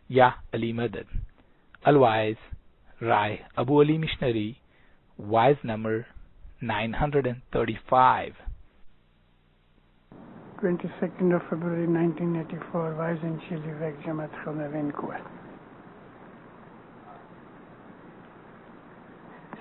Ya Ali Madad. Otherwise, Rai Abu Ali Missionary, wise number 935. 22nd of February 1984, wise in Chile, Weg Jamat Vancouver.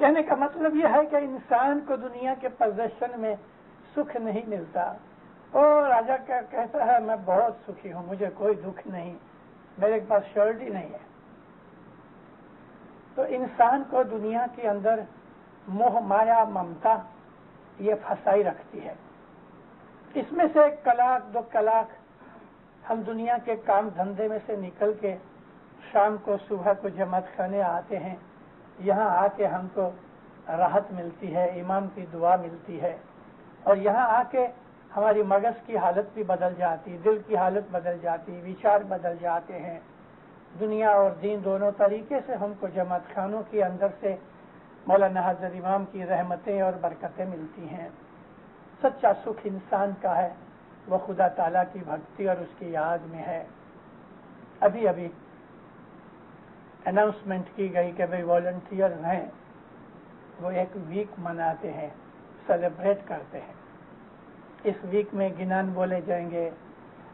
کہنے کا مطلب یہ ہے کہ انسان کو دنیا کے پوزیشن میں سکھ نہیں ملتا. اور راجا کیا کہتا ہے میں بہت سکھی ہوں, مجھے کوئی دکھ نہیں, میرے پاس شیورٹی نہیں ہے. تو انسان کو دنیا کے اندر موہ مایا ممتا یہ پھنسائی رکھتی ہے. اس میں سے 1 کلاک 2 کلاک ہم دنیا کے کام دھندے میں سے نکل کے شام کو صبح کو جماعت خانے آتے ہیں. یہاں آ کے ہم کو راحت ملتی ہے, امام کی دعا ملتی ہے, اور یہاں آ کے ہماری مغز کی حالت بھی بدل جاتی, دل کی حالت بدل جاتی, وچار بدل جاتے ہیں. دنیا اور دین دونوں طریقے سے ہم کو جماعت خانوں کے اندر سے مولانا حضرت امام کی رحمتیں اور برکتیں ملتی ہیں. سچا سکھ انسان کا ہے وہ خدا تعالیٰ کی بھکتی اور اس کی یاد میں ہے. ابھی ابھی اناؤنسمنٹ کی گئی کہ بھائی والنٹیئر ہیں وہ 1 ویک مناتے ہیں, سیلیبریٹ کرتے ہیں. اس ویک میں گنان بولے جائیں گے,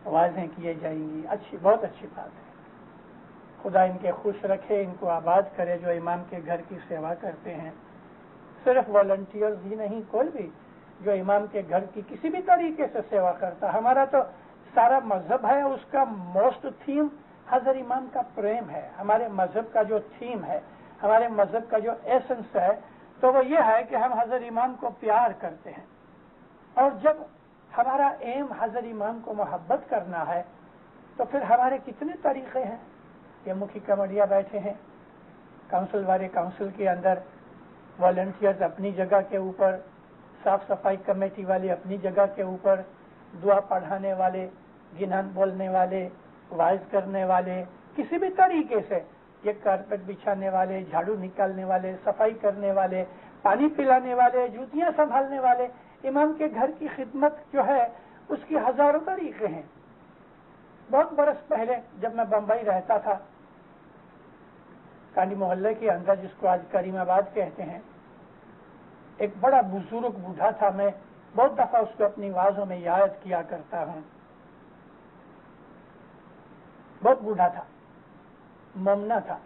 آوازیں کیے جائیں گی. بہت اچھی بات ہے. خدا ان کے خوش رکھے, ان کو آباد کرے جو امام کے گھر کی سیوا کرتے ہیں. صرف والنٹیئرز ہی نہیں, کوئی بھی جو امام کے گھر کی کسی بھی طریقے سے سیوا کرتا. ہمارا تو سارا مذہب ہے, اس کا موسٹ تھیم حضرت امام کا پریم ہے. ہمارے مذہب کا جو تھیم ہے, ہمارے مذہب کا جو ایسنس ہے, تو وہ یہ ہے کہ ہم حضرت امام کو پیار کرتے ہیں. اور جب ہمارا ایم حضرت امام کو محبت کرنا ہے تو پھر ہمارے کتنے طریقے ہیں. یہ مکھی کمڑیا بیٹھے ہیں, کونسل والے کونسل کے اندر, والنٹیئرز اپنی جگہ کے اوپر, صاف صفائی کمیٹی والے اپنی جگہ کے اوپر, دعا پڑھانے والے, گنان بولنے والے, وائز کرنے والے, کسی بھی طریقے سے, یہ کارپیٹ بچھانے والے, جھاڑو نکالنے والے, صفائی کرنے والے, پانی پلانے والے, جوتیاں سنبھالنے والے. امام کے گھر کی خدمت جو ہے اس کی ہزاروں طریقے ہیں. بہت برس پہلے جب میں بمبئی رہتا تھا, کانڈی محلے کے اندر جس کو آج کریم آباد کہتے ہیں, ایک بڑا بزرگ بوڑھا تھا. میں بہت دفعہ اس کو اپنی آوازوں میں یاد کیا کرتا ہوں. بہت بوڑھا تھا, مومنا تھا.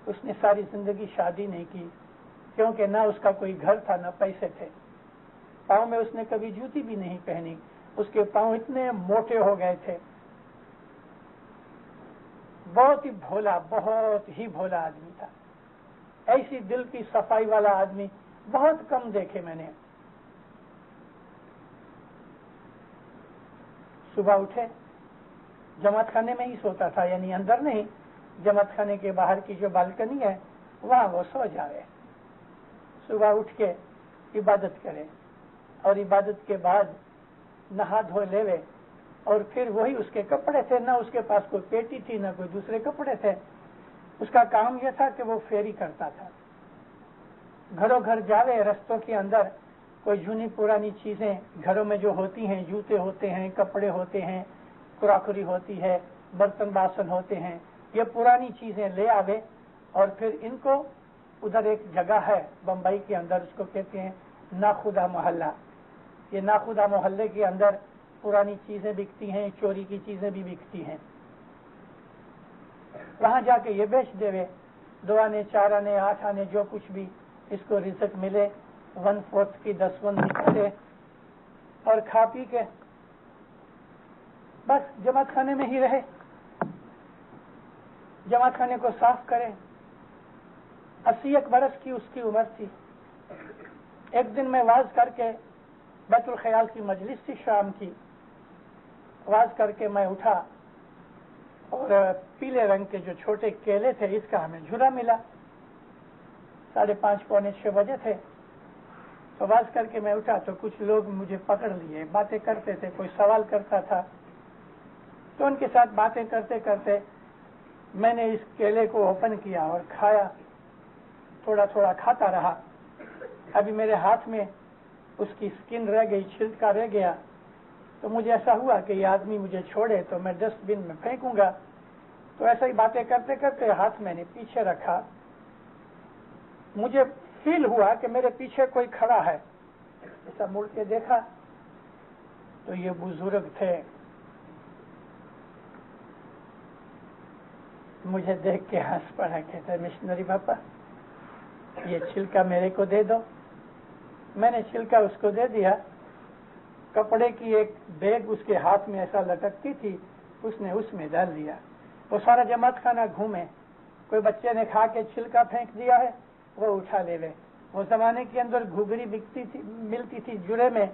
اس نے ساری زندگی شادی نہیں کی کیونکہ نہ اس کا کوئی گھر تھا نہ پیسے تھے. پاؤں میں اس نے کبھی جوتی بھی نہیں پہنی. اس کے پاؤں اتنے موٹے ہو گئے تھے. بہت ہی بھولا آدمی تھا. ایسی دل کی صفائی والا آدمی بہت کم دیکھے میں نے. صبح اٹھے, جماعت خانے میں ہی سوتا تھا, یعنی اندر نہیں, جماعت خانے کے باہر کی جو بالکنی ہے وہاں وہ سو جاوے. صبح اٹھ کے عبادت کرے, اور عبادت کے بعد نہا دھو لیوے, اور پھر وہی اس کے کپڑے تھے. نہ اس کے پاس کوئی پیٹی تھی نہ کوئی دوسرے کپڑے تھے. اس کا کام یہ تھا کہ وہ فیری کرتا تھا. گھروں گھر جاوے, رستوں کے اندر کوئی جونی پرانی چیزیں گھروں میں جو ہوتی ہیں, جوتے ہوتے ہیں, کپڑے ہوتے ہیں, کراکری ہوتی ہے, برتن باسن ہوتے ہیں, یہ پرانی چیزیں لے آوے, اور پھر ان کو ادھر ایک جگہ ہے بمبئی کے اندر, اس کو کہتے ہیں ناخدا محلہ. یہ ناخدا محلے کے اندر پرانی چیزیں بکتی ہیں, چوری کی چیزیں بھی بکتی ہیں. وہاں جا کے یہ بیچ دے, 2 آنے 4 آنے 8 آنے جو کچھ بھی اس کو رزق ملے, 1/4 کی 10 نکالے, اور کھا پی کے بس جماعت خانے میں ہی رہے. جماعت خانے کو صاف کرے. 81 برس کی اس کی عمر تھی. ایک دن میں واز کر کے, بیت الخیال کی مجلس تھی شام کی, واز کر کے میں اٹھا, اور پیلے رنگ کے جو چھوٹے کیلے تھے اس کا ہمیں جھولا ملا. 5:30 پونے 6 بجے تھے. تو واز کر کے میں اٹھا تو کچھ لوگ مجھے پکڑ لیے, باتیں کرتے تھے, کوئی سوال کرتا تھا. تو ان کے ساتھ باتیں کرتے کرتے میں نے اس کیلے کو اوپن کیا اور کھایا. تھوڑا تھوڑا کھاتا رہا. ابھی میرے ہاتھ میں اس کی سکن رہ گئی, چھلکا رہ گیا. تو مجھے ایسا ہوا کہ یہ آدمی مجھے چھوڑے تو میں ڈسٹ بن میں پھینکوں گا. تو ایسا ہی باتیں کرتے کرتے ہاتھ میں نے پیچھے رکھا. مجھے فیل ہوا کہ میرے پیچھے کوئی کھڑا ہے. ایسا مڑ کے دیکھا تو یہ بزرگ تھے. مجھے دیکھ کے ہنس پڑا, کہتے مشنری باپا یہ چھلکا میرے کو دے دو. میں نے چھلکا اس کو دے دیا. کپڑے کی ایک بیگ اس کے ہاتھ میں ایسا لٹکتی تھی, اس نے اس میں ڈال دیا. وہ سارا جماعت خانہ گھومے, کوئی بچے نے کھا کے چھلکا پھینک دیا ہے, وہ اٹھا لے لے. وہ زمانے کے اندر گھگری بکتی تھی, ملتی تھی جڑے میں,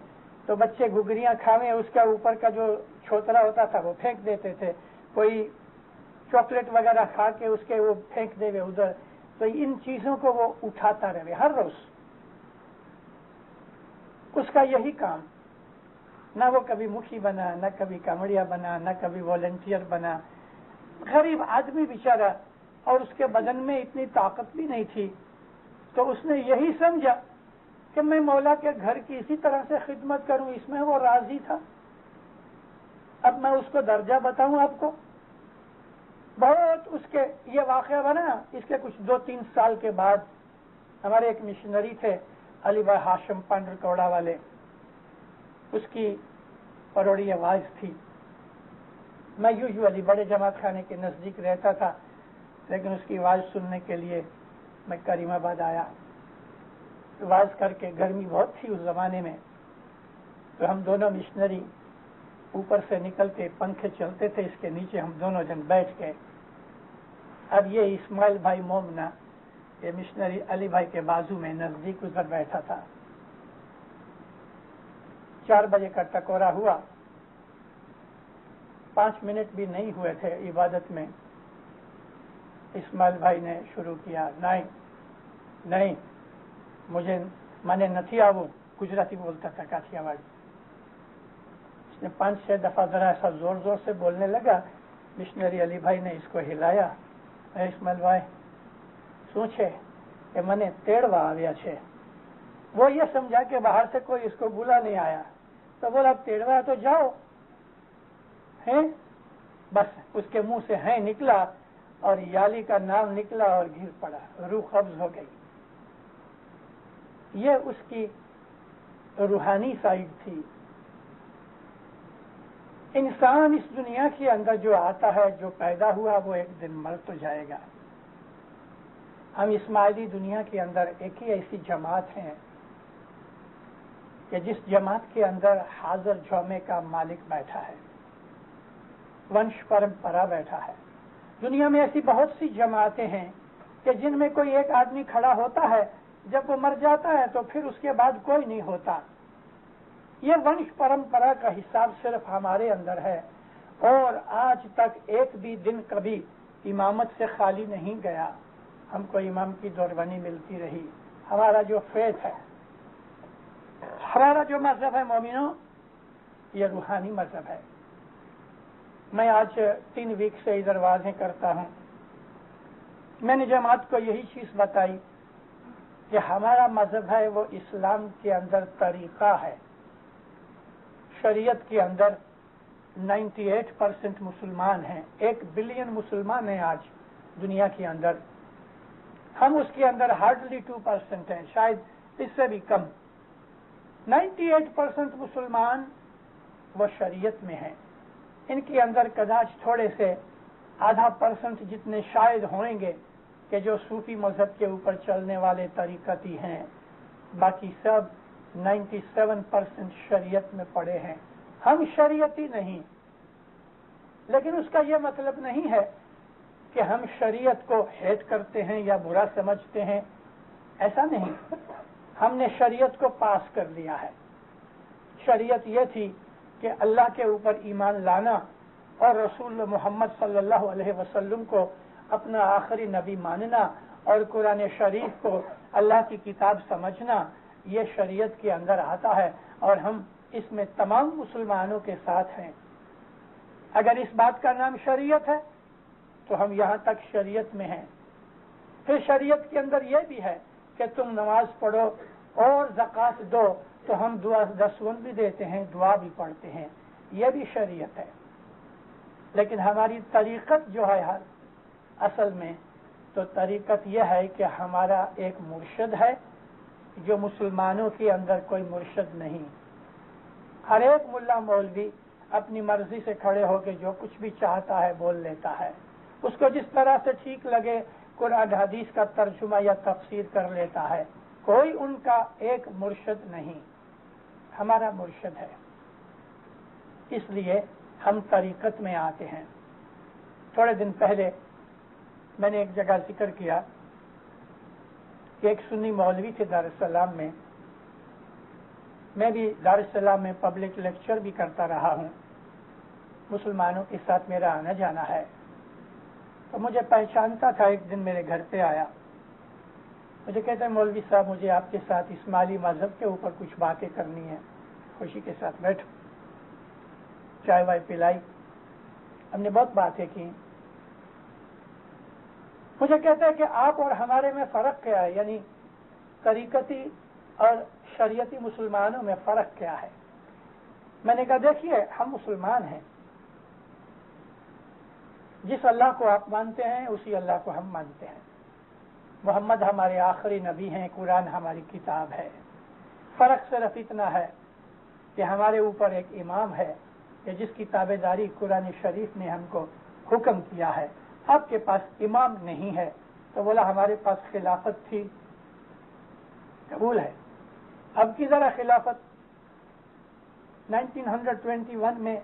تو بچے گھگریاں کھاویں, اس کا اوپر کا جو چھوترا ہوتا تھا وہ پھینک دیتے تھے. کوئی چاکلیٹ وغیرہ کھا کے اس کے وہ پھینک دے ادھر. تو ان چیزوں کو وہ اٹھاتا رہے ہر روز. اس کا یہی کام. نہ وہ کبھی مکھی بنا, نہ کبھی کامڑیا بنا, نہ کبھی والنٹیئر بنا. غریب آدمی بیچارہ, اور اس کے بدن میں اتنی طاقت بھی نہیں تھی. تو اس نے یہی سمجھا کہ میں مولا کے گھر کی اسی طرح سے خدمت کروں. اس میں وہ راضی تھا. اب میں اس کو درجہ بتاؤں آپ کو. بہت اس کے یہ واقعہ بنا. اس کے کچھ 2-3 سال کے بعد ہمارے ایک مشنری تھے, علی بھائی ہاشم پانڈر کوڑا والے. اس کی پروڑی آواز تھی. میں یوزولی بڑے جماعت خانے کے نزدیک رہتا تھا, لیکن اس کی آواز سننے کے لیے میں کریم آباد آیا. آواز کر کے, گرمی بہت تھی اس زمانے میں, تو ہم دونوں مشنری اوپر سے نکلتے, پنکھے چلتے تھے اس کے نیچے, ہم دونوں جن بیٹھ کے. اب یہ اسماعیل بھائی مومنا, یہ مشنری علی بھائی کے بازو میں نزدیک ادھر بیٹھا تھا. 4 بجے کا ٹکورا ہوا. 5 منٹ بھی نہیں ہوئے تھے عبادت میں. اسماعیل بھائی نے شروع کیا, نہیں مجھے مانے نتھی آو. گجراتی بولتا تھا, کاٹھیا واڑی. اس نے 5-6 دفعہ ذرا ایسا زور زور سے بولنے لگا. مشنری علی بھائی نے اس کو ہلایا. اسماعیل بھائی سوچے کہ منے تیڑوا آیا چھے. وہ یہ سمجھا کہ باہر سے کوئی اس کو بلا نہیں آیا, تو بولا تیڑوا تو جاؤ. ہیں بس اس کے منہ سے ہیں نکلا, اور یالی کا نام نکلا اور گر پڑا, روح قبض ہو گئی. یہ اس کی روحانی سائڈ تھی. انسان اس دنیا کے اندر جو آتا ہے, جو پیدا ہوا, وہ ایک دن مر تو جائے گا. ہم اسماعیلی دنیا کے اندر ایک ہی ایسی جماعت ہیں کہ جس جماعت کے اندر حاضر جومے کا مالک بیٹھا ہے, ونش پرمپرا بیٹھا ہے. دنیا میں ایسی بہت سی جماعتیں ہیں کہ جن میں کوئی ایک آدمی کھڑا ہوتا ہے, جب وہ مر جاتا ہے تو پھر اس کے بعد کوئی نہیں ہوتا. یہ ونش پرمپرا کا حساب صرف ہمارے اندر ہے, اور آج تک ایک بھی دن کبھی امامت سے خالی نہیں گیا. ہم کو امام کی دوربانی ملتی رہی. ہمارا جو فیتھ ہے, ہمارا جو مذہب ہے مومنوں, یہ روحانی مذہب ہے. میں آج 3 ویک سے ادھر واضح کرتا ہوں. میں نے جماعت کو یہی چیز بتائی کہ ہمارا مذہب ہے وہ اسلام کے اندر طریقہ ہے. شریعت کے اندر 98% مسلمان ہیں. 1 بلین مسلمان ہیں آج دنیا کے اندر. ہم اس کے اندر ہارڈلی 2% ہیں, شاید اس سے بھی کم. 98% مسلمان وہ شریعت میں ہیں. ان کے اندر کداچ تھوڑے سے 0.5% جتنے شاید ہوئیں گے کہ جو صوفی مذہب کے اوپر چلنے والے طریقتی ہیں. باقی سب 97% شریعت میں پڑے ہیں. ہم شریعتی نہیں, لیکن اس کا یہ مطلب نہیں ہے کہ ہم شریعت کو ہیٹ کرتے ہیں یا برا سمجھتے ہیں. ایسا نہیں. ہم نے شریعت کو پاس کر لیا ہے. شریعت یہ تھی کہ اللہ کے اوپر ایمان لانا اور رسول محمد صلی اللہ علیہ وسلم کو اپنا آخری نبی ماننا اور قرآن شریف کو اللہ کی کتاب سمجھنا, یہ شریعت کے اندر آتا ہے, اور ہم اس میں تمام مسلمانوں کے ساتھ ہیں. اگر اس بات کا نام شریعت ہے تو ہم یہاں تک شریعت میں ہیں. پھر شریعت کے اندر یہ بھی ہے کہ تم نماز پڑھو اور زکوٰۃ دو, تو ہم 10 بھی دیتے ہیں, دعا بھی پڑھتے ہیں. یہ بھی شریعت ہے. لیکن ہماری طریقت جو ہے اصل میں تو طریقت یہ ہے کہ ہمارا ایک مرشد ہے جو مسلمانوں کے اندر کوئی مرشد نہیں. ہر ایک ملا مولوی اپنی مرضی سے کھڑے ہو کے جو کچھ بھی چاہتا ہے بول لیتا ہے. اس کو جس طرح سے ٹھیک لگے, قرآن حدیث کا ترجمہ یا تفسیر کر لیتا ہے، کوئی ان کا ایک مرشد نہیں، ہمارا مرشد ہے۔ اس لیے ہم طریقت میں آتے ہیں۔ تھوڑے دن پہلے میں نے ایک جگہ ذکر کیا کہ ایک سنی مولوی تھے دارالسلام میں، میں بھی دارالسلام میں پبلک لیکچر بھی کرتا رہا ہوں، مسلمانوں کے ساتھ میرا آنا جانا ہے، تو مجھے پہچانتا تھا۔ ایک دن میرے گھر پہ آیا، مجھے کہتا ہے مولوی صاحب مجھے آپ کے ساتھ اسماعیلی مذہب کے اوپر کچھ باتیں کرنی ہے۔ خوشی کے ساتھ بیٹھو، چائے وائے پلائی، ہم نے بہت باتیں کی۔ مجھے کہتا ہے کہ آپ اور ہمارے میں فرق کیا ہے، یعنی طریقتی اور شریعتی مسلمانوں میں فرق کیا ہے؟ میں نے کہا دیکھیے ہم مسلمان ہیں، جس اللہ کو آپ مانتے ہیں اسی اللہ کو ہم مانتے ہیں، محمد ہمارے آخری نبی ہیں، قرآن ہماری کتاب ہے۔ فرق صرف اتنا ہے کہ ہمارے اوپر ایک امام ہے کہ جس کی تابع داری قرآن شریف نے ہم کو حکم کیا ہے۔ آپ کے پاس امام نہیں ہے، تو بولا ہمارے پاس خلافت تھی، قبول ہے۔ اب کی ذرا خلافت 1921 میں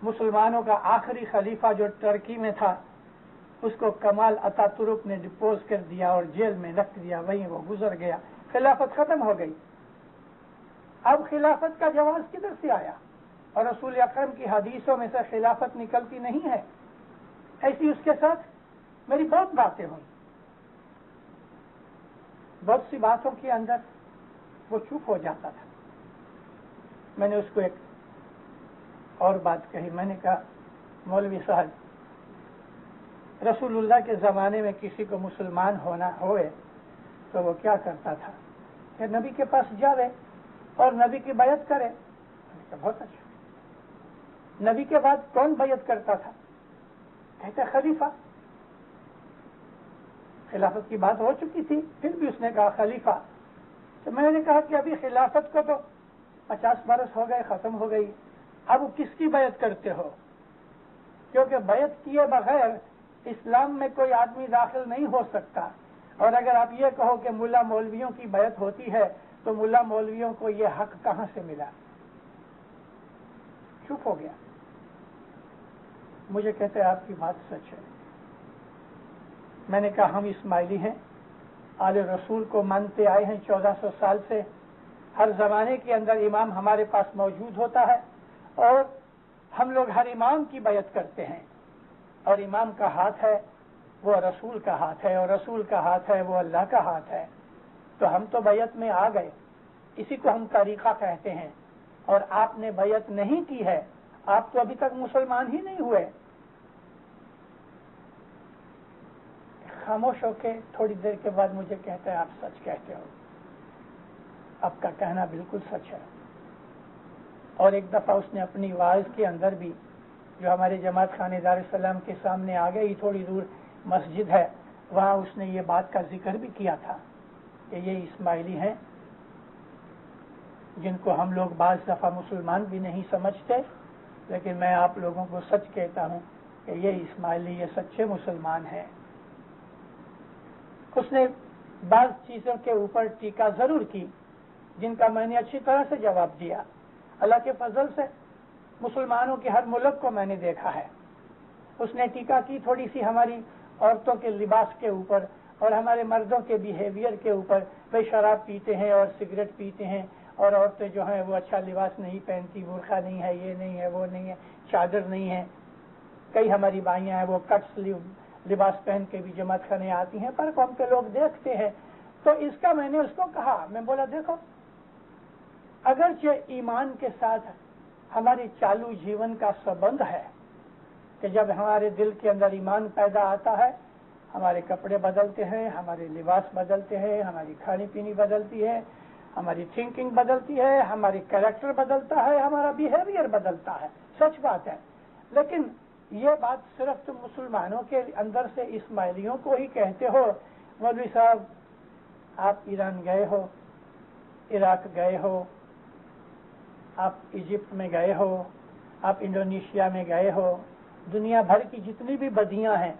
مسلمانوں کا آخری خلیفہ جو ٹرکی میں تھا اس کو کمال اتا ترک نے ڈپوز کر دیا اور جیل میں رکھ دیا، وہیں وہ گزر گیا، خلافت ختم ہو گئی۔ اب خلافت کا جواز کدھر سے آیا؟ اور رسول اکرم کی حدیثوں میں سے خلافت نکلتی نہیں ہے۔ ایسی اس کے ساتھ میری بہت باتیں ہوئی، بہت سی باتوں کے اندر وہ چپ ہو جاتا تھا۔ میں نے اس کو ایک اور بات کہی، میں نے کہا مولوی صاحب رسول اللہ کے زمانے میں کسی کو مسلمان ہونا ہوئے تو وہ کیا کرتا تھا کہ نبی کے پاس جاوے اور نبی کی بیعت کرے۔ میں نے کہا بہت اچھا، نبی کے بعد کون بیعت کرتا تھا؟ کہتا خلیفہ۔ خلافت کی بات ہو چکی تھی، پھر بھی اس نے کہا خلیفہ۔ تو میں نے کہا کہ ابھی خلافت کو تو 50 برس ہو گئے، ختم ہو گئی، اب کس کی بیعت کرتے ہو؟ کیونکہ بیعت کیے بغیر اسلام میں کوئی آدمی داخل نہیں ہو سکتا، اور اگر آپ یہ کہو کہ ملا مولویوں کی بیعت ہوتی ہے تو ملا مولویوں کو یہ حق کہاں سے ملا؟ چپ ہو گیا۔ مجھے کہتے ہیں آپ کی بات سچ ہے۔ میں نے کہا ہم اسماعیلی ہیں، آل رسول کو مانتے آئے ہیں 1400 سال سے، ہر زمانے کے اندر امام ہمارے پاس موجود ہوتا ہے اور ہم لوگ ہر امام کی بیعت کرتے ہیں، اور امام کا ہاتھ ہے وہ رسول کا ہاتھ ہے، اور رسول کا ہاتھ ہے وہ اللہ کا ہاتھ ہے۔ تو ہم تو بیعت میں آ گئے، اسی کو ہم طریقہ کہتے ہیں، اور آپ نے بیعت نہیں کی ہے، آپ تو ابھی تک مسلمان ہی نہیں ہوئے۔ خاموش ہو کے تھوڑی دیر کے بعد مجھے کہتا ہے آپ سچ کہتے ہو، آپ کا کہنا بالکل سچ ہے۔ اور ایک دفعہ اس نے اپنی واعظ کے اندر بھی، جو ہمارے جماعت خانے دارالسلام کے سامنے آ گئی تھوڑی دور مسجد ہے، وہاں اس نے یہ بات کا ذکر بھی کیا تھا کہ یہ اسماعیلی ہیں جن کو ہم لوگ بعض دفعہ مسلمان بھی نہیں سمجھتے، لیکن میں آپ لوگوں کو سچ کہتا ہوں کہ یہ اسماعیلی یہ سچے مسلمان ہیں۔ اس نے بعض چیزوں کے اوپر ٹیکا ضرور کی جن کا میں نے اچھی طرح سے جواب دیا۔ اللہ کے فضل سے مسلمانوں کے ہر ملک کو میں نے دیکھا ہے۔ اس نے ٹیکا کی تھوڑی سی ہماری عورتوں کے لباس کے اوپر اور ہمارے مردوں کے بیہیویئر کے اوپر، بھائی شراب پیتے ہیں اور سگریٹ پیتے ہیں، اور عورتیں جو ہیں وہ اچھا لباس نہیں پہنتی، برقع نہیں ہے، یہ نہیں ہے، وہ نہیں ہے، چادر نہیں ہے۔ کئی ہماری بھائیاں ہیں وہ کٹ سلیو لباس پہن کے بھی جماعت خانے آتی ہیں، پر قوم کے لوگ دیکھتے ہیں۔ تو اس کا میں نے اس کو کہا، میں بولا دیکھو اگرچہ ایمان کے ساتھ ہماری چالو جیون کا سبند ہے کہ جب ہمارے دل کے اندر ایمان پیدا آتا ہے ہمارے کپڑے بدلتے ہیں، ہمارے لباس بدلتے ہیں، ہماری کھانی پینی بدلتی ہے، ہماری تھنکنگ بدلتی ہے، ہماری کریکٹر بدلتا ہے، ہمارا بیہیویئر بدلتا ہے، سچ بات ہے۔ لیکن یہ بات صرف تم مسلمانوں کے اندر سے اسماعیلیوں کو ہی کہتے ہو؟ مولوی صاحب آپ ایران گئے ہو، عراق گئے ہو، آپ ایجپٹ میں گئے ہو، آپ انڈونیشیا میں گئے ہو، دنیا بھر کی جتنی بھی بدیاں ہیں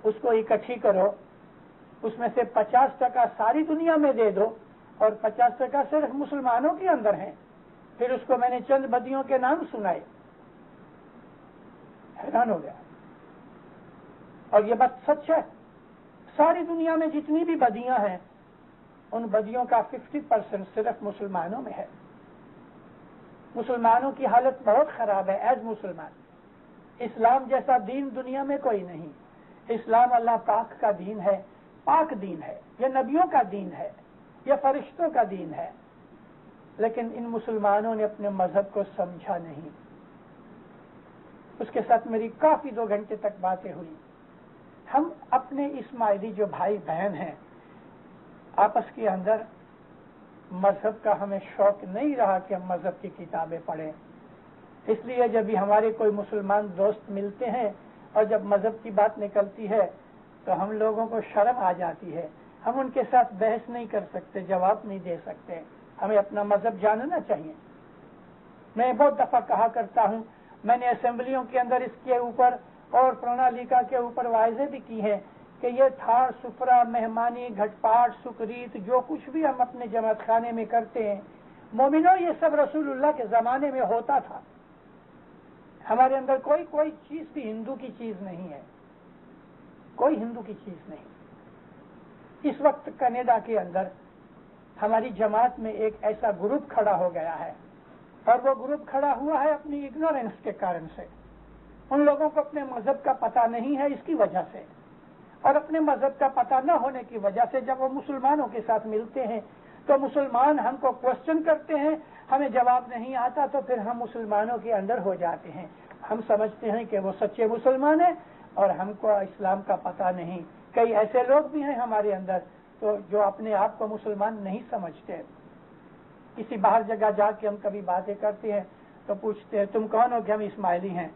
اس کو اکٹھی کرو، اس میں سے 50% ساری دنیا میں دے دو اور 50% صرف مسلمانوں کے اندر ہیں. پھر اس کو میں نے چند بدیوں کے نام سنائے, حیران ہو گیا. اور یہ بات سچ ہے, ساری دنیا میں جتنی بھی بدیاں ہیں ان بدیوں کا 50% صرف مسلمانوں میں ہے. مسلمانوں کی حالت بہت خراب ہے ایز مسلمان. اسلام جیسا دین دنیا میں کوئی نہیں. اسلام اللہ پاک کا دین ہے, پاک دین ہے, یہ نبیوں کا دین ہے, یہ فرشتوں کا دین ہے. لیکن ان مسلمانوں نے اپنے مذہب کو سمجھا نہیں. اس کے ساتھ میری کافی 2 گھنٹے تک باتیں ہوئی. ہم اپنے اسماعیلی جو بھائی بہن ہیں آپس کے اندر مذہب کا ہمیں شوق نہیں رہا کہ ہم مذہب کی کتابیں پڑھیں. اس لیے جب بھی ہمارے کوئی مسلمان دوست ملتے ہیں اور جب مذہب کی بات نکلتی ہے تو ہم لوگوں کو شرم آ جاتی ہے. ہم ان کے ساتھ بحث نہیں کر سکتے, جواب نہیں دے سکتے. ہمیں اپنا مذہب جاننا چاہیے. میں بہت دفعہ کہا کرتا ہوں, میں نے اسمبلیوں کے اندر اس کے اوپر اور پرونالیکا کے اوپر واضح بھی کی ہے کہ یہ تھار سفرا مہمانی گھٹ پاٹ سکریت جو کچھ بھی ہم اپنے جماعت خانے میں کرتے ہیں, مومنوں یہ سب رسول اللہ کے زمانے میں ہوتا تھا. ہمارے اندر کوئی چیز بھی ہندو کی چیز نہیں ہے, کوئی ہندو کی چیز نہیں. اس وقت کینیڈا کے اندر ہماری جماعت میں ایک ایسا گروپ کھڑا ہو گیا ہے اور وہ گروپ کھڑا ہوا ہے اپنی اگنورینس کے کارن سے. ان لوگوں کو اپنے مذہب کا پتہ نہیں ہے اس کی وجہ سے, اور اپنے مذہب کا پتہ نہ ہونے کی وجہ سے جب وہ مسلمانوں کے ساتھ ملتے ہیں تو مسلمان ہم کو کوشچن کرتے ہیں, ہمیں جواب نہیں آتا تو پھر ہم مسلمانوں کے اندر ہو جاتے ہیں. ہم سمجھتے ہیں کہ وہ سچے مسلمان ہیں اور ہم کو اسلام کا پتہ نہیں. کئی ایسے لوگ بھی ہیں ہمارے اندر تو جو اپنے آپ کو مسلمان نہیں سمجھتے. کسی باہر جگہ جا کے ہم کبھی باتیں کرتے ہیں تو پوچھتے ہیں تم کون ہو کہ ہم اسماعیلی ہیں.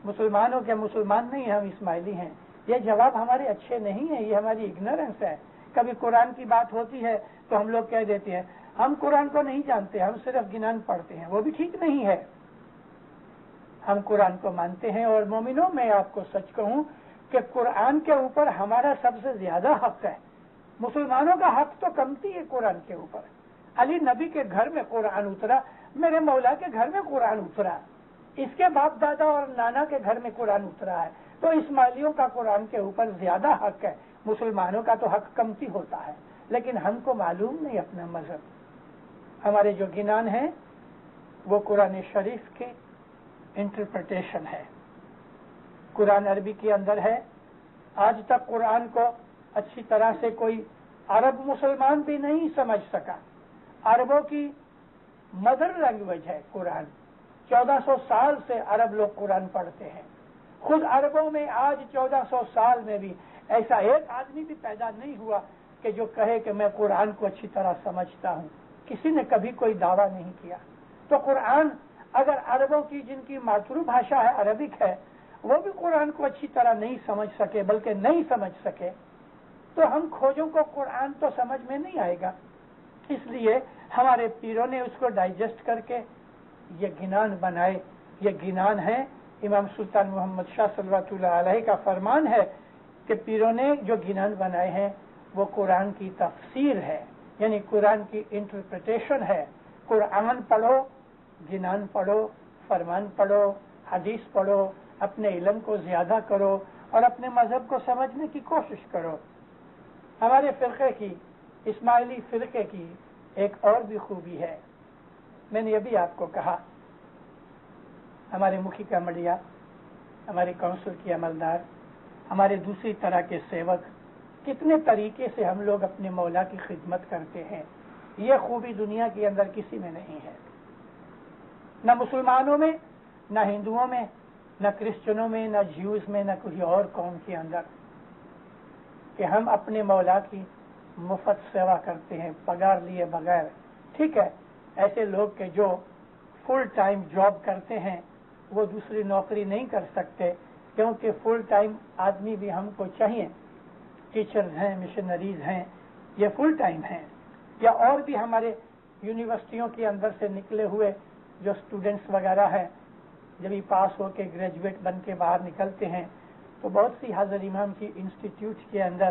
مسلمان ہو کہ مسلمان نہیں ہیں, ہم اسماعیلی ہیں. یہ جواب ہمارے اچھے نہیں ہیں, یہ ہماری اگنورینس ہے. کبھی قرآن کی بات ہوتی ہے تو ہم لوگ کہہ دیتے ہیں ہم قرآن کو نہیں جانتے, ہم صرف گنان پڑھتے ہیں. وہ بھی ٹھیک نہیں ہے. ہم قرآن کو مانتے ہیں اور مومنوں میں آپ کو سچ کہوں کہ قرآن کے اوپر ہمارا سب سے زیادہ حق ہے. مسلمانوں کا حق تو کمتی ہے قرآن کے اوپر. علی نبی کے گھر میں قرآن اترا, میرے مولا کے گھر میں قرآن اترا, اس کے باپ دادا اور نانا کے گھر میں قرآن اترا ہے. تو اسماعیلیوں کا قرآن کے اوپر زیادہ حق ہے, مسلمانوں کا تو حق کمتی ہوتا ہے. لیکن ہم کو معلوم نہیں اپنا مذہب. ہمارے جو گنان ہیں وہ قرآن شریف کے انٹرپریٹیشن ہے. قرآن عربی کے اندر ہے. آج تک قرآن کو اچھی طرح سے کوئی عرب مسلمان بھی نہیں سمجھ سکا. عربوں کی مدر لینگویج ہے قرآن. 1400 سال سے عرب لوگ قرآن پڑھتے ہیں. خود عربوں میں آج 1400 سال میں بھی ایسا ایک آدمی بھی پیدا نہیں ہوا کہ جو کہے کہ میں قرآن کو اچھی طرح سمجھتا ہوں. کسی نے کبھی کوئی دعویٰ نہیں کیا. تو قرآن اگر عربوں کی جن کی ماتری بھاشا ہے عربک ہے وہ بھی قرآن کو اچھی طرح نہیں سمجھ سکے بلکہ نہیں سمجھ سکے تو ہم کھوجوں کو قرآن تو سمجھ میں نہیں آئے گا. اس لیے ہمارے پیروں نے اس کو ڈائجسٹ کر کے یہ گنان بنائے. یہ گنان ہے. امام سلطان محمد شاہ صلی اللہ علیہ کا فرمان ہے کہ پیروں نے جو گنان بنائے ہیں وہ قرآن کی تفسیر ہے, یعنی قرآن کی انٹرپریٹیشن ہے. قرآن پڑھو, گنان پڑھو, فرمان پڑھو, حدیث پڑھو, اپنے علم کو زیادہ کرو اور اپنے مذہب کو سمجھنے کی کوشش کرو. ہمارے فرقے کی, اسماعیلی فرقے کی ایک اور بھی خوبی ہے. میں نے ابھی آپ کو کہا ہمارے مکھی کا مڑیا, ہمارے کونسل کے عملدار, ہمارے دوسری طرح کے سیوک, کتنے طریقے سے ہم لوگ اپنے مولا کی خدمت کرتے ہیں. یہ خوبی دنیا کے اندر کسی میں نہیں ہے, نہ مسلمانوں میں, نہ ہندوؤں میں, نہ کرسچنوں میں, نہ جیوز میں, نہ کوئی اور قوم کے اندر, کہ ہم اپنے مولا کی مفت سیوا کرتے ہیں پگار لیے بغیر. ٹھیک ہے, ایسے لوگ کہ جو فل ٹائم جاب کرتے ہیں وہ دوسری نوکری نہیں کر سکتے کیونکہ فل ٹائم آدمی بھی ہم کو چاہیے. ٹیچرز ہیں, مشنریز ہیں, یہ فل ٹائم ہیں. یا اور بھی ہمارے یونیورسٹیوں کے اندر سے نکلے ہوئے جو اسٹوڈنٹس وغیرہ ہیں جب ہی پاس ہو کے گریجویٹ بن کے باہر نکلتے ہیں تو بہت سی حضرت امام کی انسٹیٹیوٹ کے اندر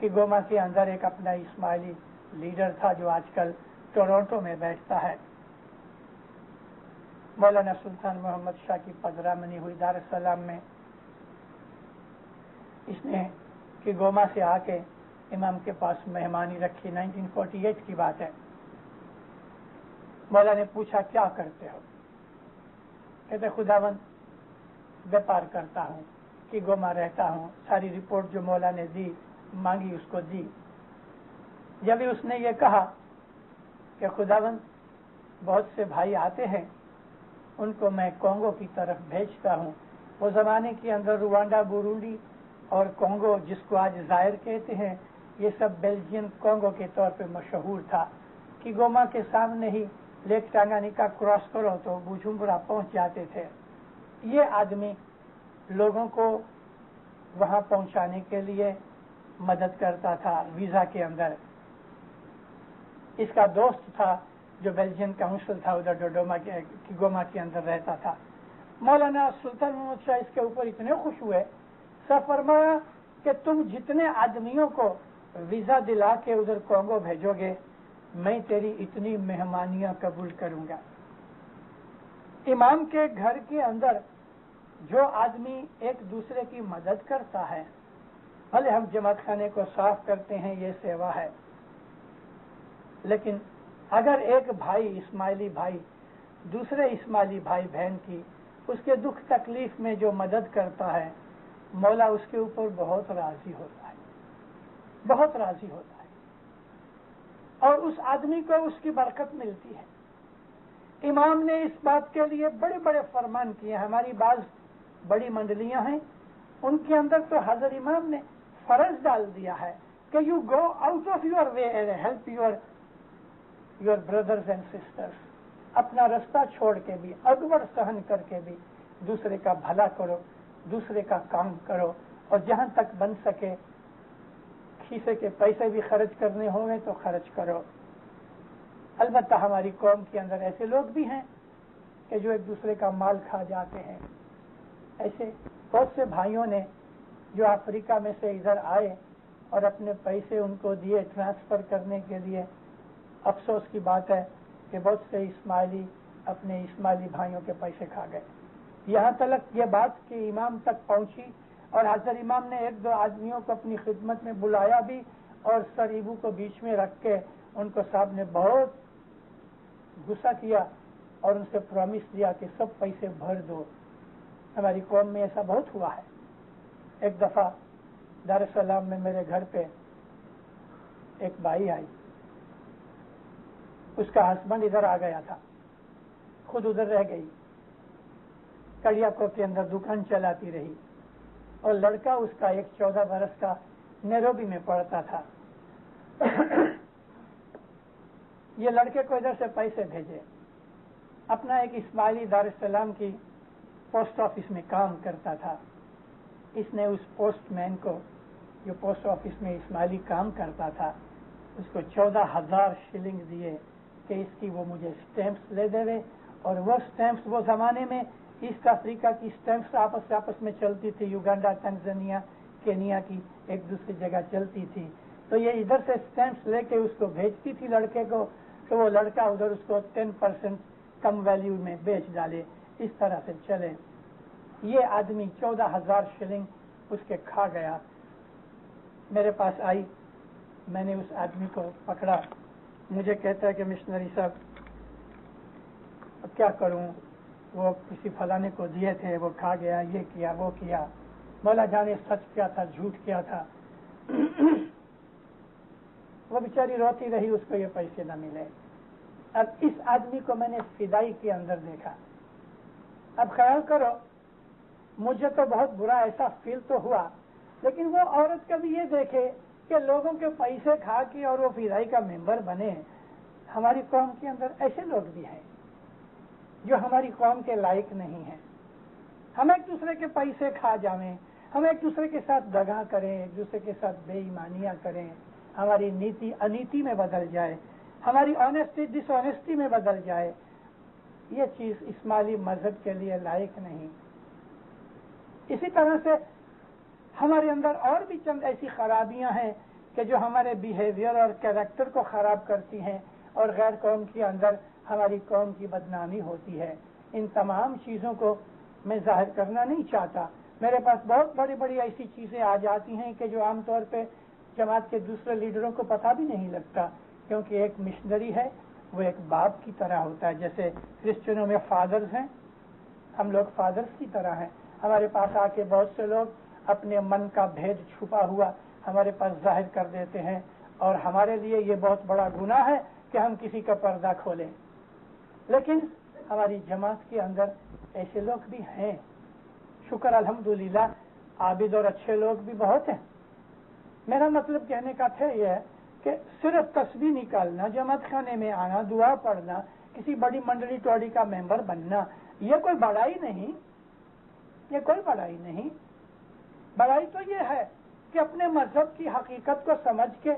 کہ گوما کے اندر ایک اپنا اسماعیلی لیڈر تھا جو آج کل ٹورانٹو میں بیٹھتا ہے. مولانا سلطان محمد شاہ کی پدرامنی ہوئی دار السلام میں. اس نے کہ گوما سے آ کے امام کے پاس مہمانی رکھی. 1948 کی بات ہے. مولا نے پوچھا کیا کرتے ہو؟ کہتے خداوند ویپار کرتا ہوں کہ گوما رہتا ہوں. ساری رپورٹ جو مولا نے دی مانگی اس کو دی. جب اس نے یہ کہا کہ خداوند بہت سے بھائی آتے ہیں ان کو میں کونگو کی طرف بھیجتا ہوں. وہ زمانے کے اندر روانڈا بورونڈی اور کونگو جس کو آج زائر کہتے ہیں یہ سب بیلجین کونگو کے طور پہ مشہور تھا کہ گوما کے سامنے ہی لیک ٹانگانیکا کراس کرو تو بوجھمبرا پہنچ جاتے تھے. یہ آدمی لوگوں کو وہاں پہنچانے کے لیے مدد کرتا تھا ویزا کے اندر. اس کا دوست تھا جو بیلجین کاؤنسل تھا ادھر ڈوڈوما کے گوما کے اندر رہتا تھا. مولانا سلطان محمد شاہ اس کے اوپر اتنے خوش ہوئے سب فرمایا کہ تم جتنے آدمیوں کو ویزا دلا کے ادھر کونگو بھیجو گے میں تیری اتنی مہمانیاں قبول کروں گا. امام کے گھر کے اندر جو آدمی ایک دوسرے کی مدد کرتا ہے بھلے ہم جماعت خانے کو صاف کرتے ہیں یہ سیوا ہے لیکن اگر ایک بھائی اسماعیلی بھائی دوسرے اسماعیلی بھائی بہن کی اس کے دکھ تکلیف میں جو مدد کرتا ہے مولا اس کے اوپر بہت راضی ہوتا ہے. بہت راضی ہوتا ہے اور اس آدمی کو اس کی برکت ملتی ہے. امام نے اس بات کے لیے بڑے بڑے فرمان کیے. ہماری بعض بڑی منڈلیاں ہیں ان کے اندر تو حضرت امام نے فرض ڈال دیا ہے کہ you go out of your way and help your brothers and sisters. اپنا رستہ چھوڑ کے بھی اکبر سہن کر کے بھی دوسرے کا بھلا کرو دوسرے کا کام کرو اور جہاں تک بن سکے کھیسے کے پیسے بھی خرچ کرنے ہوں گے تو خرچ کرو. البتہ ہماری قوم کے اندر ایسے لوگ بھی ہیں کہ جو ایک دوسرے کا مال کھا جاتے ہیں. ایسے بہت سے بھائیوں نے جو افریقہ میں سے ادھر آئے اور اپنے پیسے ان کو دیے ٹرانسفر کرنے کے لیے. افسوس کی بات ہے کہ بہت سے اسماعیلی اپنے اسماعیلی بھائیوں کے پیسے کھا گئے. یہاں تک یہ بات کہ امام تک پہنچی اور حضرت امام نے ایک دو آدمیوں کو اپنی خدمت میں بلایا بھی اور سر ایبو کو بیچ میں رکھ کے ان کو صاحب نے بہت غصہ کیا اور ان سے پرامس دیا کہ سب پیسے بھر دو. ہماری قوم میں ایسا بہت ہوا ہے. ایک دفعہ دار السلام میں میرے گھر پہ ایک بائی آئی. اس کا ہسبینڈ ادھر آ گیا تھا خود ادھر رہ گئی. کڑیاکو کے اندر دکان چلاتی رہی اور لڑکا اس کا ایک 14 برس کا نیروبی میں پڑھتا تھا. یہ لڑکے کو ادھر سے پیسے بھیجے. اپنا ایک اسماعیلی دار السلام کی پوسٹ آفس میں کام کرتا تھا. اس نے اس پوسٹ مین کو جو پوسٹ آفس میں اسماعیلی کام کرتا تھا اس کو 14,000 شلنگ دیے کہ اس کی وہ مجھے سٹیمپس لے دے. اور وہ سٹیمپس وہ زمانے میں ایسٹ افریقہ کی سٹیمپس آپس میں چلتی تھی. یوگانڈا تنزانیہ کینیا کی ایک دوسری جگہ چلتی تھی تو یہ ادھر سے سٹیمپس لے کے اس کو بھیجتی تھی لڑکے کو تو وہ لڑکا ادھر اس کو 10% کم ویلیو میں بیچ ڈالے. اس طرح سے چلے. یہ آدمی 14,000 شلنگ اس کے کھا گیا. میرے پاس آئی. میں نے اس آدمی کو پکڑا. مجھے کہتا ہے کہ مشنری صاحب اب کیا کروں وہ کسی فلانے کو دیے تھے وہ کھا گیا یہ کیا وہ کیا. مولا جانے سچ کیا تھا جھوٹ کیا تھا. وہ بیچاری روتی رہی اس کو یہ پیسے نہ ملے. اب اس آدمی کو میں نے فدائی کے اندر دیکھا. اب خیال کرو مجھے تو بہت برا ایسا فیل تو ہوا لیکن وہ عورت کبھی یہ دیکھے کہ لوگوں کے پیسے کھا کے اور وہ فدائی کا ممبر بنے. ہماری قوم کے اندر ایسے لوگ بھی ہیں جو ہماری قوم کے لائق نہیں ہیں. ہم ایک دوسرے کے پیسے کھا جائیں ہم ایک دوسرے کے ساتھ دغا کریں ایک دوسرے کے ساتھ بے ایمانیاں کریں. ہماری نیتی انیتی میں بدل جائے ہماری آنےسٹی ڈس آنےسٹی میں بدل جائے. یہ چیز اسماعیلی مذہب کے لیے لائق نہیں. اسی طرح سے ہمارے اندر اور بھی چند ایسی خرابیاں ہیں کہ کہ جو ہمارے بیہیویئر اور کیریکٹر کو خراب کرتی ہیں اور غیر قوم کے اندر ہماری قوم کی بدنامی ہوتی ہے. ان تمام چیزوں کو میں ظاہر کرنا نہیں چاہتا. میرے پاس بہت بڑی بڑی ایسی چیزیں آ جاتی ہیں کہ جو عام طور پہ جماعت کے دوسرے لیڈروں کو پتہ بھی نہیں لگتا، کیونکہ ایک مشنری ہے وہ ایک باپ کی طرح ہوتا ہے. جیسے کرسچنوں میں فادرز ہیں، ہم لوگ فادرز کی طرح ہیں. ہمارے پاس آ کے بہت سے لوگ اپنے من کا بھید چھپا ہوا ہمارے پاس ظاہر کر دیتے ہیں، اور ہمارے لیے یہ بہت بڑا گناہ ہے کہ ہم کسی کا پردہ کھولیں. لیکن ہماری جماعت کے اندر ایسے لوگ بھی ہیں، شکر الحمدللہ، عابد اور اچھے لوگ بھی بہت ہیں. میرا مطلب کہنے کا تھا یہ ہے کہ صرف تسبیح نکالنا، جماعت خانے میں آنا، دعا پڑھنا، کسی بڑی منڈلی ٹوڑی کا ممبر بننا، یہ کوئی بڑائی نہیں، یہ کوئی بڑائی نہیں. بڑائی تو یہ ہے کہ اپنے مذہب کی حقیقت کو سمجھ کے،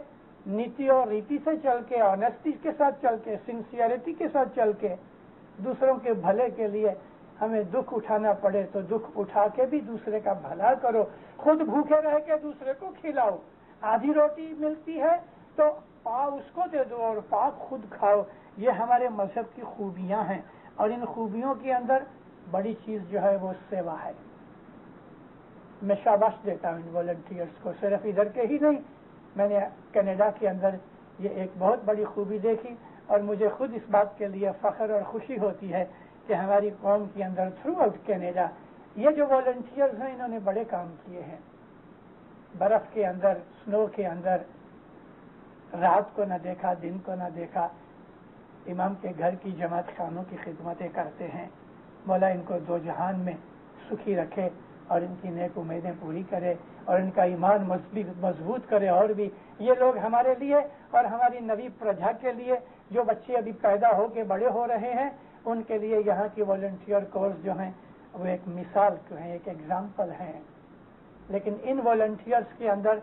نیتی اور ریتی سے چل کے، آنیسٹی کے ساتھ چل کے، سنسیئرٹی کے ساتھ چل کے، دوسروں کے بھلے کے لیے ہمیں دکھ اٹھانا پڑے تو دکھ اٹھا کے بھی دوسرے کا بھلا کرو. خود بھوکے رہ کے دوسرے کو کھلاؤ. آدھی روٹی ملتی ہے تو پاؤ اس کو دے دو اور پاؤ خود کھاؤ. یہ ہمارے مذہب کی خوبیاں ہیں، اور ان خوبیوں کے اندر بڑی چیز جو ہے وہ سیوا ہے. میں شاباش دیتا ہوں ان والنٹیئرس کو، صرف ادھر کے ہی نہیں. میں نے کینیڈا کے اندر یہ ایک بہت بڑی خوبی دیکھی، اور مجھے خود اس بات کے لیے فخر اور خوشی ہوتی ہے کہ ہماری قوم کے اندر تھرو آؤٹ کینیڈا یہ جو والنٹیئرز ہیں انہوں نے بڑے کام کیے ہیں. برف کے اندر، سنو کے اندر، رات کو نہ دیکھا، دن کو نہ دیکھا، امام کے گھر کی جماعت خانوں کی خدمتیں کرتے ہیں. مولا ان کو دو جہان میں سکھی رکھے اور ان کی نیک امیدیں پوری کرے اور ان کا ایمان مضبوط کرے. اور بھی یہ لوگ ہمارے لیے اور ہماری نوی پرجا کے لیے، جو بچے ابھی پیدا ہو کے بڑے ہو رہے ہیں، ان کے لیے یہاں کی والنٹیئر کورس جو ہیں وہ ایک مثال ہیں، ایک ایگزامپل ہیں. لیکن ان والنٹیئرس کے اندر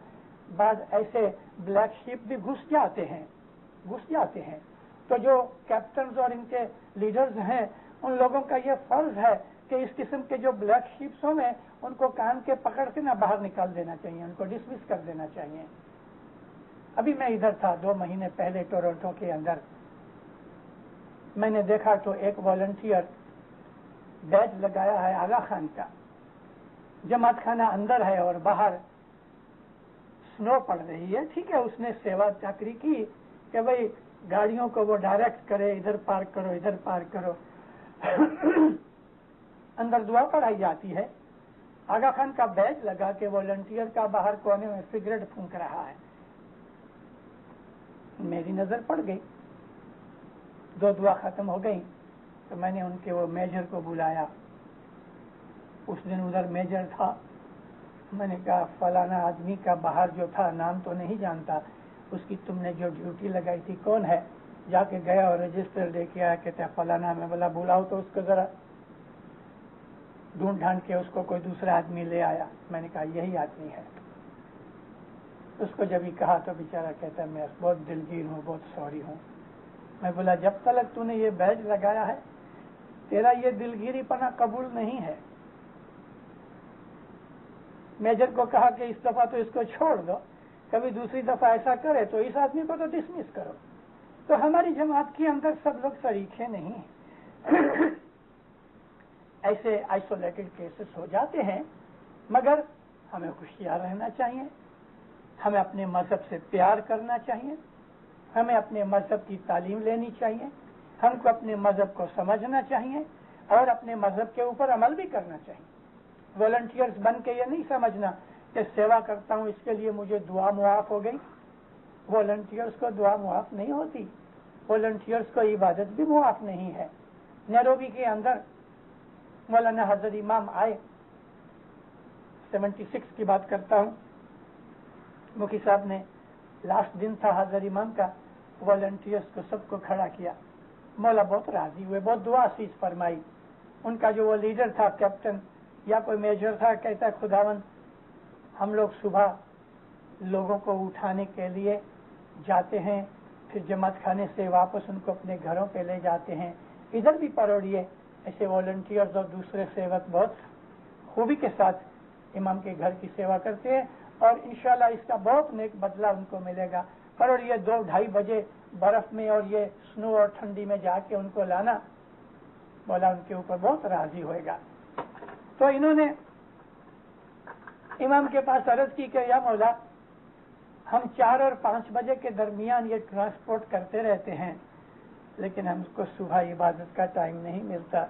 بعض ایسے بلیک شیپ بھی گھس جاتے ہیں. تو جو کیپٹنز اور ان کے لیڈرز ہیں ان لوگوں کا یہ فرض ہے کہ اس قسم کے جو بلیک شیپسوں میں ان کو کان کے پکڑ کے نہ باہر نکال دینا چاہیے، ان کو ڈسمس کر دینا چاہیے. ابھی میں ادھر تھا 2 مہینے پہلے ٹورنٹو کے اندر، میں نے دیکھا تو ایک والنٹیئر بیج لگایا ہے آغا خان کا. جماعت خانہ اندر ہے اور باہر سنو پڑ رہی ہے. ٹھیک ہے، اس نے سیوا چاکری کی کہ بھئی گاڑیوں کو وہ ڈائریکٹ کرے، ادھر پارک کرو، ادھر پارک کرو. اندر دعا پڑھائی جاتی ہے. آغا خان کا بیج لگا کے والنٹیئر کا باہر کونے میں سگریٹ پھونک رہا ہے. میری نظر پڑ گئی. 2 دعا ختم ہو گئی تو میں نے ان کے وہ میجر کو بلایا. اس دن ادھر میجر تھا. میں نے کہا فلانا آدمی کا باہر جو تھا، نام تو نہیں جانتا، اس کی تم نے جو ڈیوٹی لگائی تھی کون ہے؟ جا کے گیا اور رجسٹر لے کے آیا. کہتے ہیں فلانا. میں بولا بلاؤ تو اس کو ذرا. ڈھونڈ ڈھانڈ کے اس کو کوئی دوسرا آدمی لے آیا. میں نے کہا یہی آدمی ہے. اس کو جب ہی کہا تو بیچارہ کہتا ہے میں بہت دلگیر ہوں، بہت سوری ہوں. میں بولا جب تک تو نے یہ بیج لگایا ہے تیرا یہ دلگیری پنا قبول نہیں ہے. میجر کو کہا کہ اس دفعہ تو اس کو چھوڑ دو، کبھی دوسری دفعہ ایسا کرے تو اس آدمی کو تو ڈسمس کرو. تو ہماری جماعت کے اندر سب لوگ شریک نہیں ہیں. ایسے آئسولیٹڈ کیسز ہو جاتے ہیں، مگر ہمیں ہوشیار رہنا چاہیے. ہمیں اپنے مذہب سے پیار کرنا چاہیے. ہمیں اپنے مذہب کی تعلیم لینی چاہیے. ہم کو اپنے مذہب کو سمجھنا چاہیے اور اپنے مذہب کے اوپر عمل بھی کرنا چاہیے. والنٹیئرز بن کے یہ نہیں سمجھنا کہ سیوا کرتا ہوں اس کے لیے مجھے دعا معاف ہو گئی. والنٹیئرز کو دعا معاف نہیں ہوتی. والنٹیئرز کو عبادت بھی معاف نہیں ہے. نیروبی کے اندر مولانا حضرت امام آئے، 76 کی بات کرتا ہوں. مکی صاحب نے لاسٹ دن تھا حضرت امام کا، والنٹیئرز کو سب کو کھڑا کیا. مولا بہت راضی ہوئے، بہت دعا عزیز فرمائی. ان کا جو وہ لیڈر تھا، کیپٹن یا کوئی میجر تھا، کہتا ہے خداوند ہم لوگ صبح لوگوں کو اٹھانے کے لیے جاتے ہیں، پھر جماعت خانے سے واپس ان کو اپنے گھروں پہ لے جاتے ہیں. ادھر بھی پروڑیے. ایسے والنٹیئرز اور دوسرے سیوک بہت خوبی کے ساتھ امام کے گھر کی سیوا کرتے ہیں. اور انشاءاللہ اس کا بہت نیک بدلہ ان کو ملے گا. اور یہ 2-2:30 بجے برف میں اور یہ سنو اور ٹھنڈی میں جا کے ان کو لانا، مولا ان کے اوپر بہت راضی ہوئے گا. تو انہوں نے امام کے پاس عرض کی کہ یا مولا، ہم 4 اور 5 بجے کے درمیان یہ ٹرانسپورٹ کرتے رہتے ہیں، لیکن ہم کو صبح عبادت کا ٹائم نہیں ملتا.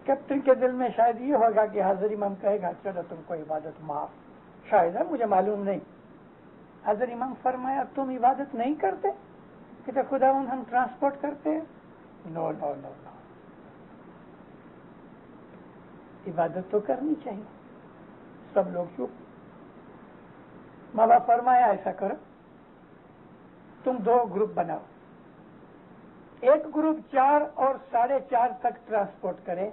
کیپٹن کے دل میں شاید یہ ہوگا کہ حضرت امام کہے گا چلو تم کو عبادت معاف، شاید ہے، مجھے معلوم نہیں. حضرت امام فرمایا تم عبادت نہیں کرتے کہ خدا ہم ٹرانسپورٹ کرتے ہیں؟ نو نو نو نو، عبادت تو کرنی چاہیے. سب لوگ چپ. ماں باپ فرمایا ایسا کرو، تم 2 گروپ بناؤ. ایک گروپ 4 اور 4:30 تک ٹرانسپورٹ کرے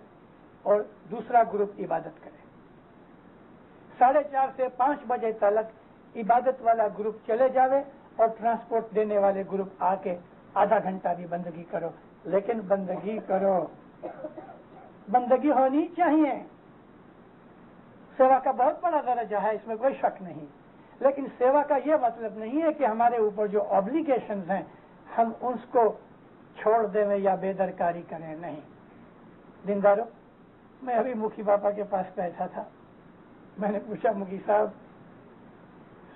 اور دوسرا گروپ عبادت کرے. 4:30 سے 5 بجے تک عبادت والا گروپ چلے جاوے اور ٹرانسپورٹ دینے والے گروپ آ کے آدھا گھنٹہ بھی بندگی کرو. لیکن بندگی کرو، بندگی ہونی چاہیے. سیوا کا بہت بڑا درجہ ہے، اس میں کوئی شک نہیں، لیکن سیوا کا یہ مطلب نہیں ہے کہ ہمارے اوپر جو آبلیگیشنز ہیں ہم اس کو چھوڑ دیں یا بے درکاری کریں. نہیں. دیندارو، میں ابھی مکھی باپا کے پاس بیٹھا تھا. میں نے پوچھا مکھی صاحب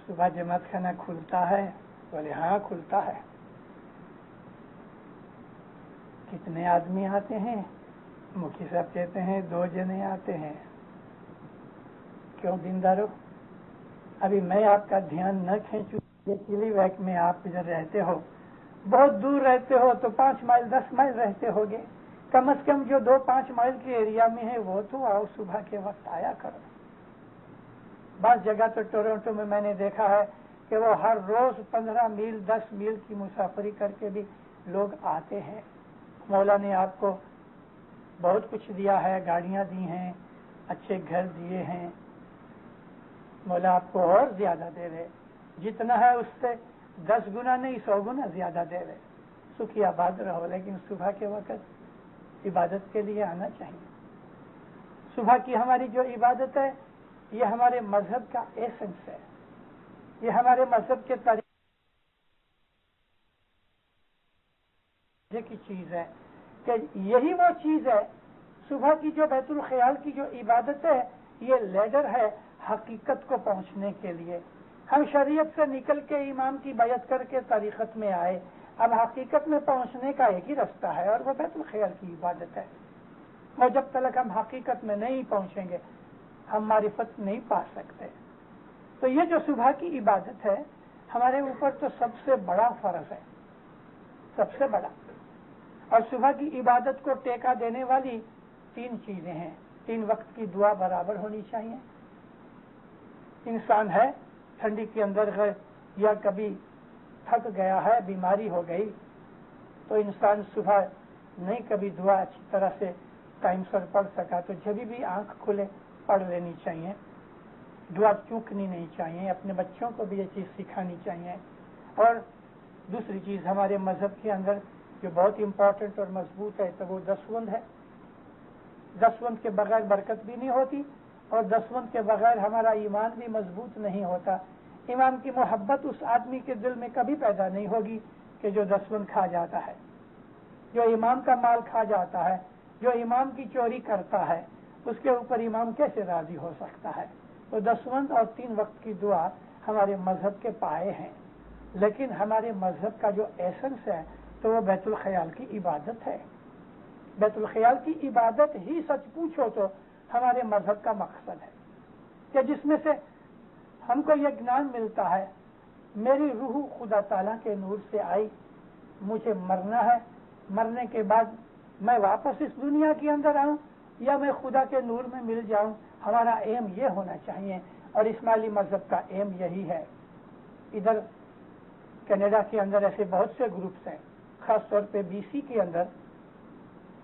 صبح جماعت خانہ کھلتا ہے؟ بولے ہاں کھلتا ہے. کتنے آدمی آتے ہیں؟ مکھی صاحب کہتے ہیں 2 جنے آتے ہیں. کیوں دیندارو؟ ابھی میں آپ کا دھیان نہ کھینچوں، یہ چلی ویک میں آپ ادھر رہتے ہو، بہت دور رہتے ہو تو 5 مائل 10 مائل رہتے ہوگے، کم از کم جو 2-5 مائل کے ایریا میں ہے وہ تو آؤ، صبح کے وقت آیا کرو. بعض جگہ تو ٹورنٹو میں نے دیکھا ہے کہ وہ ہر روز 15 میل 10 میل کی مسافری کر کے بھی لوگ آتے ہیں. مولا نے آپ کو بہت کچھ دیا ہے، گاڑیاں دی ہیں، اچھے گھر دیے ہیں. مولا آپ کو اور زیادہ دے رہے، جتنا ہے اس سے 10 گنا نہیں 100 گنا زیادہ دے رہے. سکھی آباد رہو، لیکن صبح کے وقت عبادت کے لیے آنا چاہیے. صبح کی ہماری جو عبادت ہے یہ ہمارے مذہب کا ایسنس ہے، یہ ہمارے مذہب کے طریقے کی چیز ہے کہ یہی وہ چیز ہے. صبح کی جو بیت الخیال کی جو عبادت ہے یہ لیڈر ہے حقیقت کو پہنچنے کے لیے. ہم شریعت سے نکل کے امام کی بیعت کر کے طریقت میں آئے، اب حقیقت میں پہنچنے کا ایک ہی رستہ ہے اور وہ بیت الخیال کی عبادت ہے. اور جب تک ہم حقیقت میں نہیں پہنچیں گے ہم معرفت نہیں پا سکتے. تو یہ جو صبح کی عبادت ہے ہمارے اوپر تو سب سے بڑا فرض ہے، سب سے بڑا. اور صبح کی عبادت کو ٹیکا دینے والی 3 چیزیں ہیں. 3 وقت کی دعا برابر ہونی چاہیے. انسان ہے ٹھنڈی کے اندر ہے یا کبھی تھک گیا ہے، بیماری ہو گئی، تو انسان صبح نہیں کبھی دعا اچھی طرح سے ٹائم پر پڑھ سکا تو جب بھی آنکھ کھلے پڑھ لینی چاہیے. دعا چوکنی نہیں چاہیے. اپنے بچوں کو بھی یہ چیز سکھانی چاہیے. اور دوسری چیز ہمارے مذہب کے اندر جو بہت امپورٹنٹ اور مضبوط ہے تو وہ دسوند ہے. دسوند کے بغیر برکت بھی نہیں ہوتی اور دسوند کے بغیر ہمارا ایمان بھی مضبوط نہیں ہوتا. ایمان کی محبت اس آدمی کے دل میں کبھی پیدا نہیں ہوگی کہ جو دسوند کھا جاتا ہے، جو امام کا مال کھا جاتا ہے، جو امام کی چوری کرتا ہے، اس کے اوپر امام کیسے راضی ہو سکتا ہے؟ تو دسوند اور 3 وقت کی دعا ہمارے مذہب کے پائے ہیں. لیکن ہمارے مذہب کا جو ایسنس ہے تو وہ بیت الخیال کی عبادت ہے. بیت الخیال کی عبادت ہی سچ پوچھو تو ہمارے مذہب کا مقصد ہے کہ جس میں سے ہم کو یہ گنان ملتا ہے میری روح خدا تعالیٰ کے نور سے آئی، مجھے مرنا ہے، مرنے کے بعد میں واپس اس دنیا کے اندر آؤں یا میں خدا کے نور میں مل جاؤں. ہمارا ایم یہ ہونا چاہیے اور اسماعیلی مذہب کا ایم یہی ہے. ادھر کینیڈا کے اندر ایسے بہت سے گروپس ہیں، خاص طور پہ BC کے اندر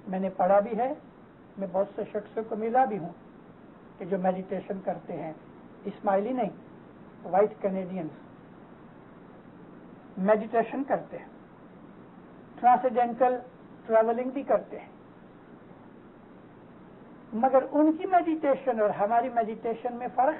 میں نے پڑھا بھی ہے، میں بہت سے شخصوں کو ملا بھی ہوں کہ جو میڈیٹیشن کرتے ہیں. اسماعیلی نہیں، وائٹ کینیڈینز میڈیٹیشن کرتے ہیں، ٹرانسینڈینٹل ٹریولنگ بھی کرتے ہیں. مگر ان کی میڈیٹیشن اور ہماری میڈیٹیشن میں فرق.